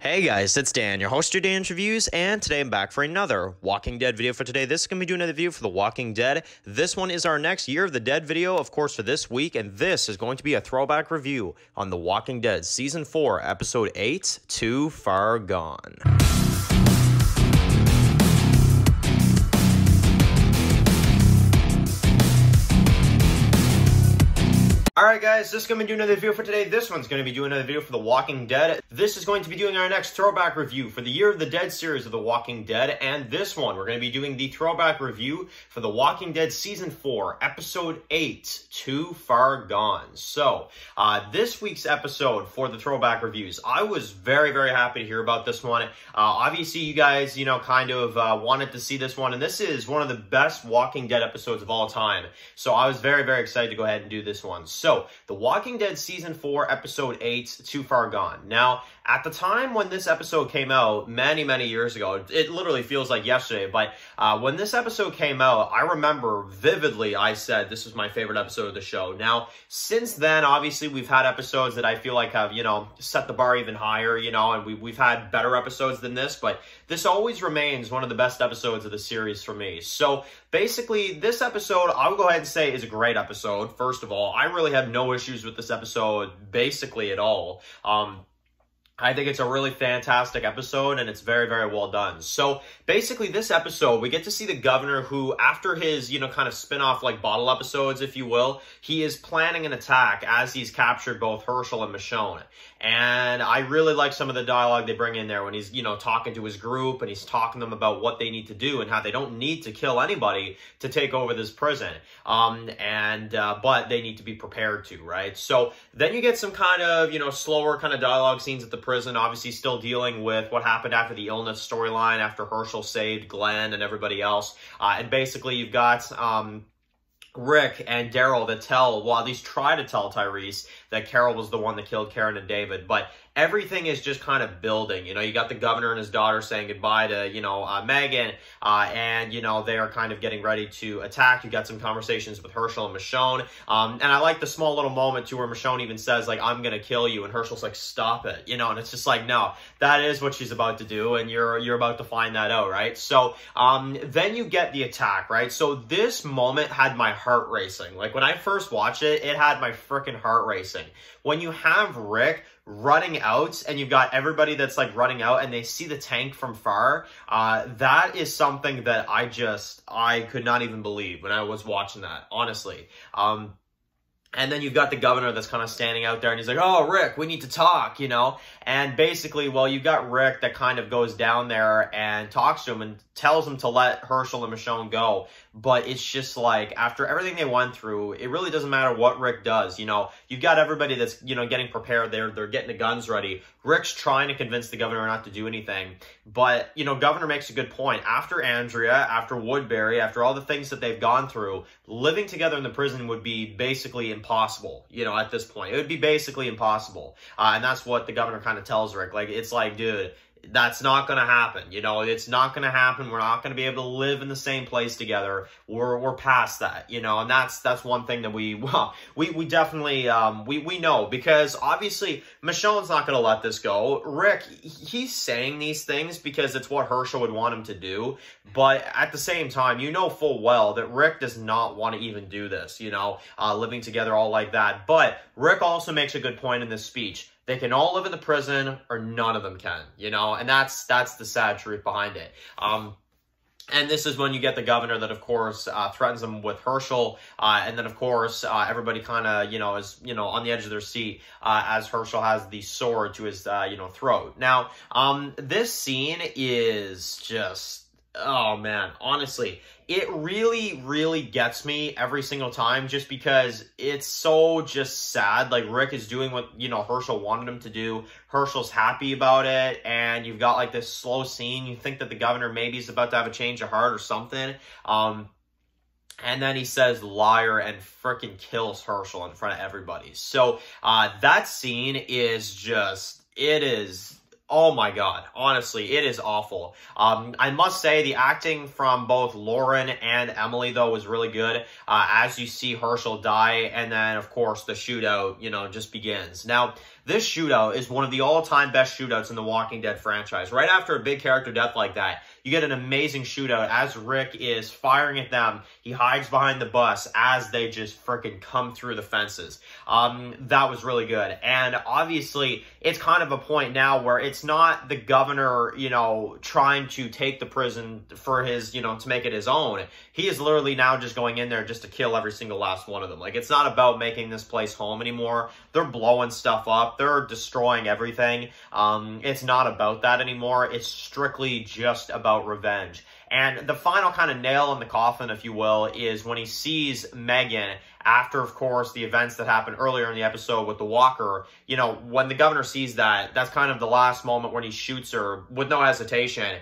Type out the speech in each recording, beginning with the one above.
Hey guys, it's Dan, your host of Dan's Reviews, and today I'm back for another Walking Dead video for today. This is going to be doing a review for The Walking Dead. This one is our next Year of the Dead video, of course, for this week, and this is going to be a throwback review on The Walking Dead Season 4, Episode 8, Too Far Gone. Alright guys, this is going to be doing another video for today. This one's going to be doing another video for The Walking Dead. This is going to be doing our next throwback review for the Year of the Dead series of The Walking Dead. And this one, we're going to be doing the throwback review for The Walking Dead Season 4, Episode 8, Too Far Gone. So, this week's episode for the throwback reviews, I was very, very happy to hear about this one. Obviously, you guys, kind of wanted to see this one. And this is one of the best Walking Dead episodes of all time. So, I was very, very excited to go ahead and do this one. So, The Walking Dead Season 4, Episode 8, Too Far Gone. Now, at the time when this episode came out, many, many years ago, it literally feels like yesterday, but when this episode came out, I remember vividly I said this was my favorite episode of the show. Now, since then, obviously, we've had episodes that I feel like have, set the bar even higher, and we've had better episodes than this, but this always remains one of the best episodes of the series for me. So, basically, this episode, I will go ahead and say, is a great episode. First of all, I really have no issues with this episode, basically at all. I think it's a really fantastic episode, and it's very, very well done. So, basically, this episode, we get to see the governor who, after his, kind of spin-off, bottle episodes, if you will, he is planning an attack as he's captured both Herschel and Michonne. And I really like some of the dialogue they bring in there when he's, talking to his group, and he's talking to them about what they need to do and how they don't need to kill anybody to take over this prison. But they need to be prepared to, right? So, then you get some kind of, slower kind of dialogue scenes at the prison, obviously still dealing with what happened after the illness storyline, after Herschel saved Glenn and everybody else. And basically, you've got Rick and Daryl that at least try to tell Tyrese that Carol was the one that killed Karen and David, but everything is just kind of building. You got the governor and his daughter saying goodbye to, Megan, and, they are kind of getting ready to attack. You got some conversations with Herschel and Michonne, and I like the small little moment, too, where Michonne even says, I'm gonna kill you, and Herschel's like, stop it, and it's just like, no, that is what she's about to do, and you're about to find that out, right? So, then you get the attack, right? So this moment had my heart racing. When I first watched it, it had my freaking heart racing. When you have Rick running out and you've got everybody that's running out and they see the tank from far, that is something that I could not even believe when I was watching that, honestly. And then you've got the governor that's kind of standing out there, and he's like, oh, Rick, we need to talk, And basically, well, you've got Rick that kind of goes down there and talks to him and tells him to let Herschel and Michonne go. But it's just after everything they went through, it really doesn't matter what Rick does. You've got everybody that's, getting prepared. They're getting the guns ready. Rick's trying to convince the governor not to do anything. But, governor makes a good point. After Andrea, after Woodbury, after all the things that they've gone through, living together in the prison would be basically impossible, at this point. It would be basically impossible. And that's what the governor kind of tells Rick. It's dude, that's not going to happen. It's not going to happen. We're not going to be able to live in the same place together. We're past that, and that's one thing that we definitely, we know, because obviously Michonne's not going to let this go. Rick, he's saying these things because it's what Herschel would want him to do. But at the same time, full well that Rick does not want to even do this, living together all like that. But Rick also makes a good point in this speech. They can all live in the prison, or none of them can, and that's the sad truth behind it. And this is when you get the governor that, of course, threatens them with Herschel, and then, of course, everybody kind of, is, on the edge of their seat as Herschel has the sword to his, throat. Now, this scene is just, oh, man, honestly, it really, really gets me every single time just because it's so just sad. Rick is doing what, Herschel wanted him to do. Herschel's happy about it, and you've got, this slow scene. You think that the governor maybe is about to have a change of heart or something. And then he says liar and frickin' kills Herschel in front of everybody. So, that scene is just, it is... Oh my God, honestly, it is awful. I must say the acting from both Lauren and Emily, though, was really good. As you see Herschel die, and then, of course, the shootout, just begins. Now, This shootout is one of the all-time best shootouts in the Walking Dead franchise. Right after a big character death like that, you get an amazing shootout as Rick is firing at them. He hides behind the bus as they just freaking come through the fences. That was really good. And obviously, it's kind of a point now where it's not the governor, you know, trying to take the prison for his, you know, to make it his own. He is literally now just going in there just to kill every single last one of them. Like, it's not about making this place home anymore. They're blowing stuff up. They're destroying everything. It's not about that anymore. It's strictly just about revenge. And the final kind of nail in the coffin, if you will, is when he sees Megan after, of course, the events that happened earlier in the episode with the walker. You know, when the governor sees that, that's kind of the last moment when he shoots her with no hesitation.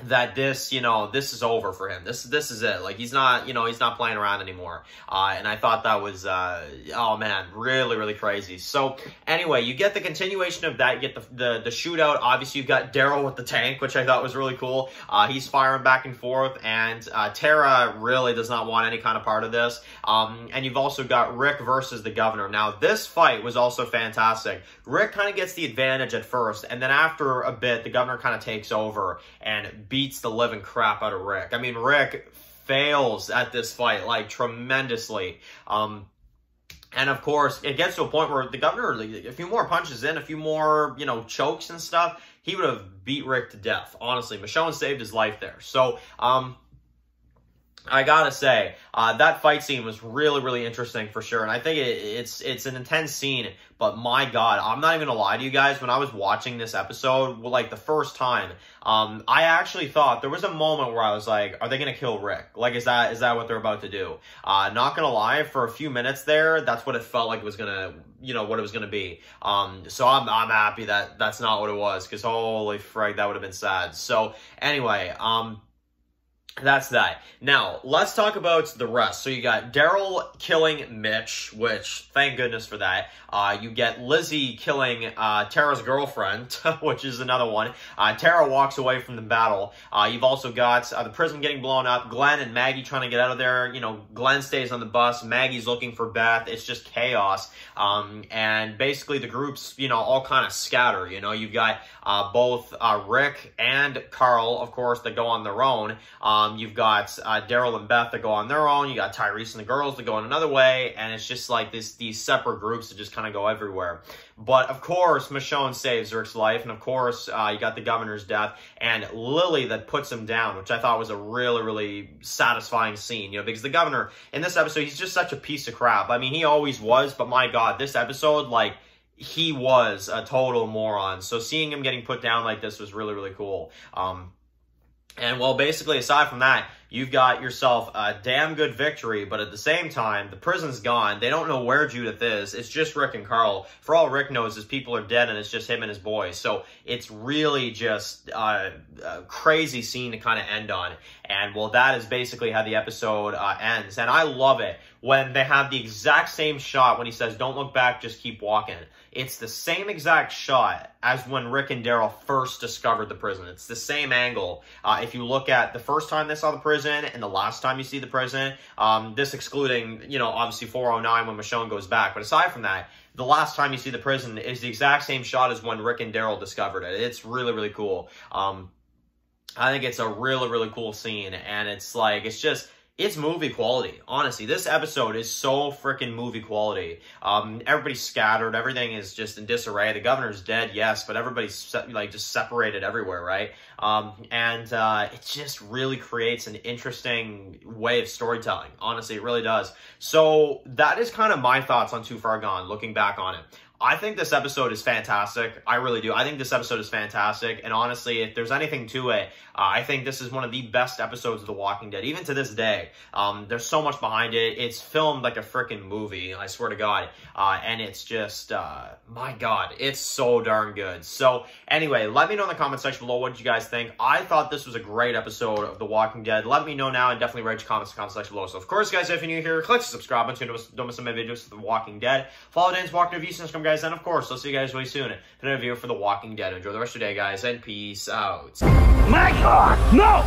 That this, you know, this is over for him. This is it. Like, he's not, you know, he's not playing around anymore. And I thought that was, oh man, really, really crazy. So anyway, you get the continuation of that. You get the shootout. Obviously, you've got Daryl with the tank, which I thought was really cool. He's firing back and forth, and Tara really does not want any kind of part of this. And you've also got Rick versus the governor. Now, this fight was also fantastic. Rick kind of gets the advantage at first, and then after a bit, the governor kind of takes over and beats the living crap out of Rick. I mean, Rick fails at this fight, like, tremendously. And of course, it gets to a point where the governor, a few more punches in, a few more, you know, chokes and stuff, he would have beat Rick to death. Honestly, Michonne saved his life there. So, I gotta say, that fight scene was really, really interesting for sure. And I think it's an intense scene, but my God, I'm not even gonna lie to you guys. When I was watching this episode, like the first time, I actually thought there was a moment where I was like, are they gonna kill Rick? Like, is that what they're about to do? Not gonna lie, for a few minutes there, that's what it felt like it was gonna, you know, what it was gonna be. So I'm happy that that's not what it was, because holy frig, that would have been sad. So anyway, that's that. Now, let's talk about the rest. So you got Daryl killing Mitch, which, thank goodness for that. You get Lizzie killing Tara's girlfriend, which is another one. Tara walks away from the battle. You've also got the prison getting blown up. Glenn and Maggie trying to get out of there. You know, Glenn stays on the bus. Maggie's looking for Beth. It's just chaos. And basically the groups, you know, all kind of scatter. You know, you've got both Rick and Carl, of course, that go on their own. You've got Daryl and Beth that go on their own. You got Tyrese and the girls that go in another way. And it's just like these separate groups that just kind of go everywhere. But of course, Michonne saves Rick's life. And of course, you got the governor's death. And Lily that puts him down, which I thought was a really, really satisfying scene. You know, because the governor in this episode, he's just such a piece of crap. I mean, he always was. But my God, this episode, like, he was a total moron. So seeing him getting put down like this was really, really cool. And well, basically, aside from that, you've got yourself a damn good victory, but at the same time, the prison's gone. They don't know where Judith is. It's just Rick and Carl. For all Rick knows, his people are dead, and it's just him and his boys. So it's really just a crazy scene to kind of end on. And well, that is basically how the episode ends. And I love it when they have the exact same shot when he says, "Don't look back, just keep walking." It's the same exact shot as when Rick and Daryl first discovered the prison. It's the same angle. If you look at the first time they saw the prison and the last time you see the prison, this excluding, you know, obviously 409 when Michonne goes back. But aside from that, the last time you see the prison is the exact same shot as when Rick and Daryl discovered it. It's really, really cool. I think it's a really, really cool scene. And it's like, it's movie quality. Honestly, this episode is so freaking movie quality. Everybody's scattered. Everything is just in disarray. The governor's dead, yes, but everybody's like just separated everywhere, right? It just really creates an interesting way of storytelling. Honestly, it really does. So that is kind of my thoughts on Too Far Gone, looking back on it. I think this episode is fantastic. I really do. I think this episode is fantastic. And honestly, if there's anything to it, I think this is one of the best episodes of The Walking Dead, even to this day. There's so much behind it. It's filmed like a freaking movie, I swear to God. And it's just, my God, it's so darn good. So anyway, let me know in the comment section below what you guys think. I thought this was a great episode of The Walking Dead. Let me know now and definitely write your comments in the comment section below. So of course, guys, if you're new here, click the subscribe button so don't miss my videos of The Walking Dead. Follow Dan's Walking Reviews and subscribe, guys. And of course, I'll see you guys really soon in another video for The Walking Dead. Enjoy the rest of your day, guys, and peace out. My God, no!